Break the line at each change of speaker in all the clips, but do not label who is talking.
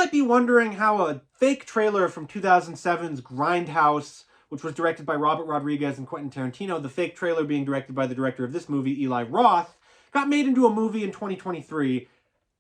might be wondering how a fake trailer from 2007's Grindhouse, which was directed by Robert Rodriguez and Quentin Tarantino, the fake trailer being directed by the director of this movie, Eli Roth, got made into a movie in 2023.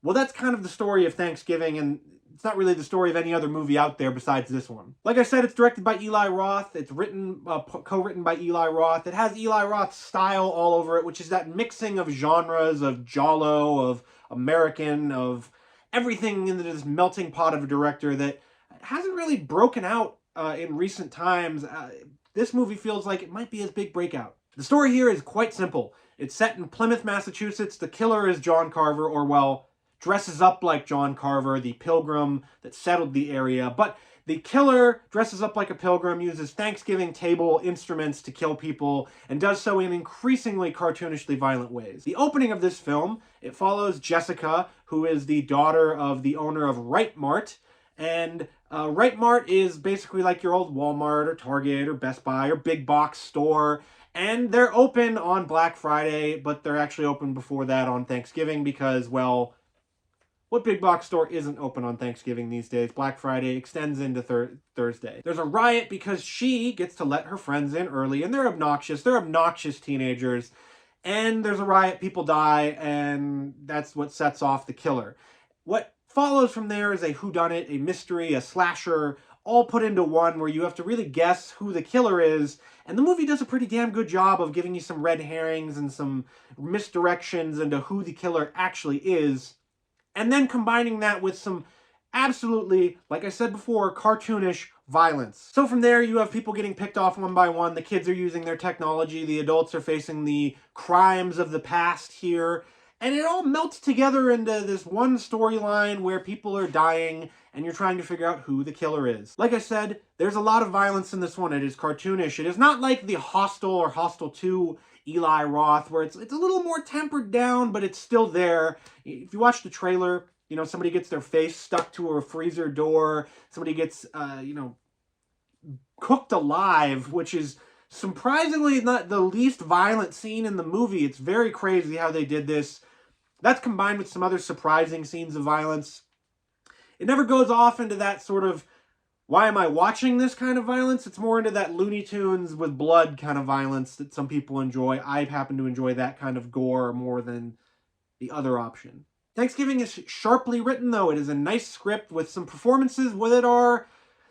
Well, that's kind of the story of Thanksgiving, and it's not really the story of any other movie out there besides this one. Like I said, it's directed by Eli Roth. It's written, co-written by Eli Roth. It has Eli Roth's style all over it, which is that mixing of genres, of Giallo, of American, of everything into this melting pot of a director that hasn't really broken out in recent times. This movie feels like it might be his big breakout. The story here is quite simple. It's set in Plymouth, Massachusetts. The killer is John Carver, or well, dresses up like John Carver, the pilgrim that settled the area. But the killer dresses up like a pilgrim, uses Thanksgiving table instruments to kill people, and does so in increasingly cartoonishly violent ways. The opening of this film, it follows Jessica, who is the daughter of the owner of Right Mart, and Right Mart is basically like your old Walmart or Target or Best Buy or big box store, and they're open on Black Friday, but they're actually open before that on Thanksgiving because, well, what big box store isn't open on Thanksgiving these days? Black Friday extends into Thursday. There's a riot because she gets to let her friends in early, and they're obnoxious. They're obnoxious teenagers. And there's a riot, people die, and that's what sets off the killer. What follows from there is a whodunit, a mystery, a slasher, all put into one where you have to really guess who the killer is. And the movie does a pretty damn good job of giving you some red herrings and some misdirections into who the killer actually is. And then combining that with some absolutely, like I said before, cartoonish violence. So from there, you have people getting picked off one by one. The kids are using their technology. The adults are facing the crimes of the past here. And it all melts together into this one storyline where people are dying and you're trying to figure out who the killer is. Like I said, there's a lot of violence in this one. It is cartoonish. It is not like the Hostel or Hostel 2 Eli Roth, where it's a little more tempered down, but it's still there. If you watch the trailer, you know, somebody gets their face stuck to a freezer door. Somebody gets, cooked alive, which is surprisingly not the least violent scene in the movie. It's very crazy how they did this. That's combined with some other surprising scenes of violence. It never goes off into that sort of, why am I watching this kind of violence? It's more into that Looney Tunes with blood kind of violence that some people enjoy. I happen to enjoy that kind of gore more than the other option. Thanksgiving is sharply written, though. It is a nice script with some performances that are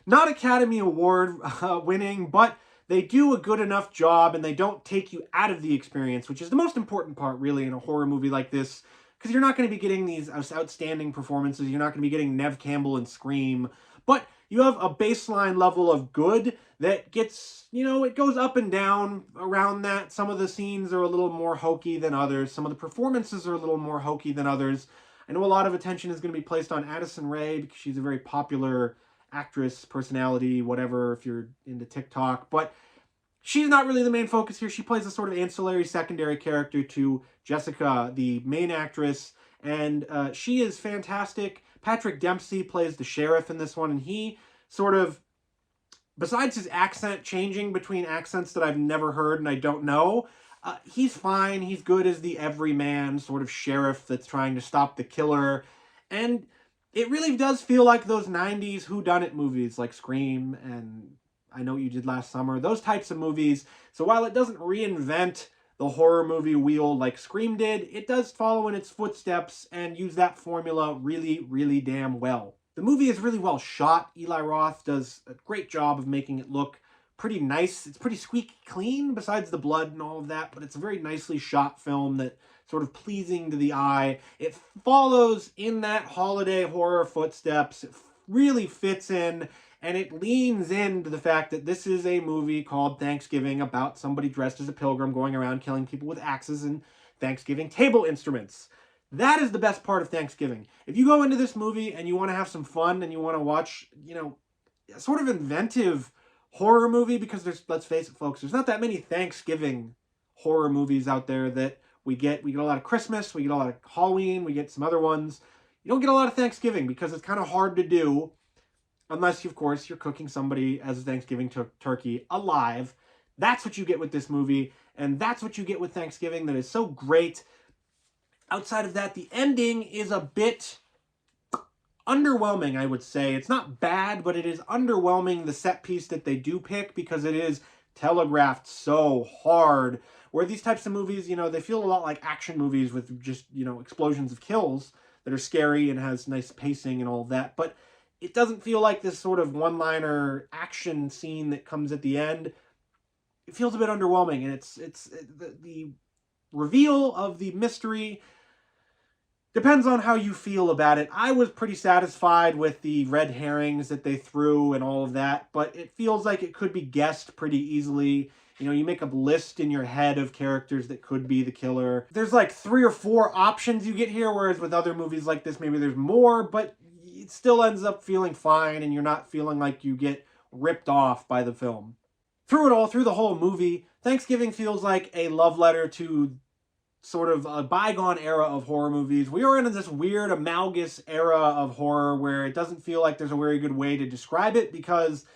not Academy Award winning, but they do a good enough job and they don't take you out of the experience, which is the most important part, really, in a horror movie like this, because you're not going to be getting these outstanding performances. You're not going to be getting Neve Campbell in Scream, but you have a baseline level of good that gets, you know, it goes up and down around that. Some of the scenes are a little more hokey than others. Some of the performances are a little more hokey than others. I know a lot of attention is going to be placed on Addison Rae because she's a very popular actress, personality, whatever, if you're into TikTok. But she's not really the main focus here. She plays a sort of ancillary secondary character to Jessica, the main actress, and she is fantastic. Patrick Dempsey plays the sheriff in this one, and he sort of, besides his accent changing between accents that I've never heard and I don't know, he's fine. He's good as the everyman sort of sheriff that's trying to stop the killer. And it really does feel like those 90s whodunit movies like Scream and I Know What You Did Last Summer, those types of movies. So while it doesn't reinvent the horror movie wheel like Scream did, it does follow in its footsteps and use that formula really, really damn well. The movie is really well shot. Eli Roth does a great job of making it look pretty nice. It's pretty squeaky clean besides the blood and all of that, but it's a very nicely shot film that sort of pleasing to the eye. It follows in that holiday horror footsteps. It really fits in, and it leans into the fact that this is a movie called Thanksgiving about somebody dressed as a pilgrim going around killing people with axes and Thanksgiving table instruments. That is the best part of Thanksgiving. If you go into this movie and you want to have some fun and you want to watch, you know, a sort of inventive horror movie, because let's face it, folks, there's not that many Thanksgiving horror movies out there that we get. We get a lot of Christmas, we get a lot of Halloween, we get some other ones. You don't get a lot of Thanksgiving because it's kind of hard to do. Unless, of course, you're cooking somebody as a Thanksgiving turkey alive. That's what you get with this movie, and that's what you get with Thanksgiving that is so great. Outside of that, the ending is a bit underwhelming, I would say. It's not bad, but it is underwhelming, the set piece that they do pick, because it is telegraphed so hard. Where these types of movies, they feel a lot like action movies with just, explosions of kills that are scary and has nice pacing and all of that. But it doesn't feel like this sort of one-liner action scene that comes at the end. It feels a bit underwhelming, and the reveal of the mystery depends on how you feel about it. I was pretty satisfied with the red herrings that they threw and all of that, but it feels like it could be guessed pretty easily. You make a list in your head of characters that could be the killer. There's like 3 or 4 options you get here, whereas with other movies like this, maybe there's more, but it still ends up feeling fine, and you're not feeling like you get ripped off by the film. Through it all, through the whole movie, Thanksgiving feels like a love letter to sort of a bygone era of horror movies. We are in this weird amalgamous era of horror where it doesn't feel like there's a very good way to describe it, because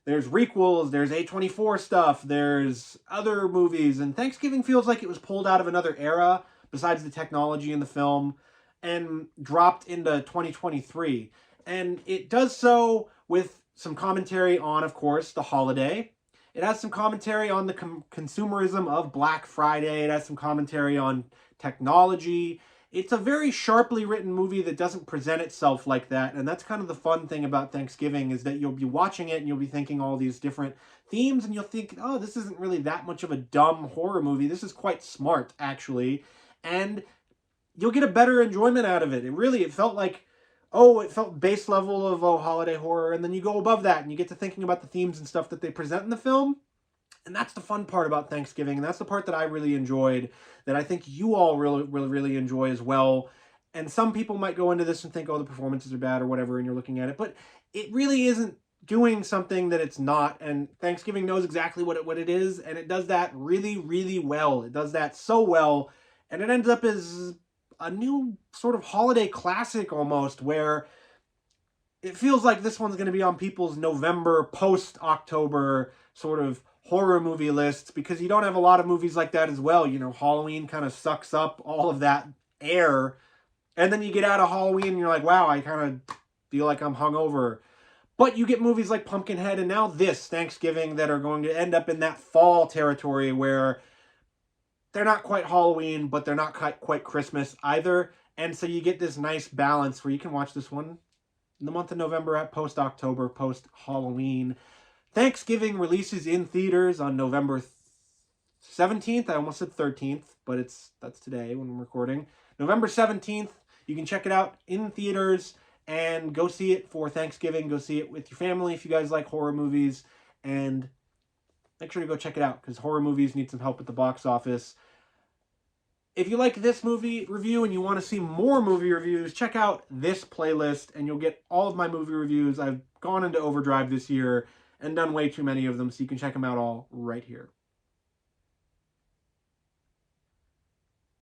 there's requels, there's A24 stuff, there's other movies, and Thanksgiving feels like it was pulled out of another era besides the technology in the film and dropped into 2023. And it does so with some commentary on, of course, the holiday. It has some commentary on the consumerism of Black Friday. It has some commentary on technology. It's a very sharply written movie that doesn't present itself like that. And that's kind of the fun thing about Thanksgiving, is that you'll be watching it and you'll be thinking all these different themes, and you'll think, oh, this isn't really that much of a dumb horror movie. This is quite smart, actually. And you'll get a better enjoyment out of it. It felt like, it felt base level of holiday horror, and then you go above that and you get to thinking about the themes and stuff that they present in the film. And that's the fun part about Thanksgiving, and that's the part that I really enjoyed, that I think you all really enjoy as well. And some people might go into this and think, oh, the performances are bad or whatever, and you're looking at it, but it really isn't doing something that it's not, and Thanksgiving knows exactly what it is, and it does that really, really well. It does that so well, and it ends up as a new sort of holiday classic almost, where it feels like this one's going to be on people's November, post-October sort of horror movie lists, because you don't have a lot of movies like that as well. Halloween kind of sucks up all of that air, and then you get out of Halloween and you're like, wow, I kind of feel like I'm hungover. But you get movies like Pumpkinhead and now this Thanksgiving that are going to end up in that fall territory where they're not quite Halloween, but they're not quite Christmas either. And so you get this nice balance where you can watch this one in the month of November at post-October, post-Halloween. Thanksgiving releases in theaters on November 17th. I almost said 13th, but that's today when I'm recording. November 17th. You can check it out in theaters and go see it for Thanksgiving. Go see it with your family if you guys like horror movies. And make sure to go check it out, because horror movies need some help at the box office. If you like this movie review and you want to see more movie reviews, check out this playlist and you'll get all of my movie reviews. I've gone into overdrive this year and done way too many of them, so you can check them out all right here.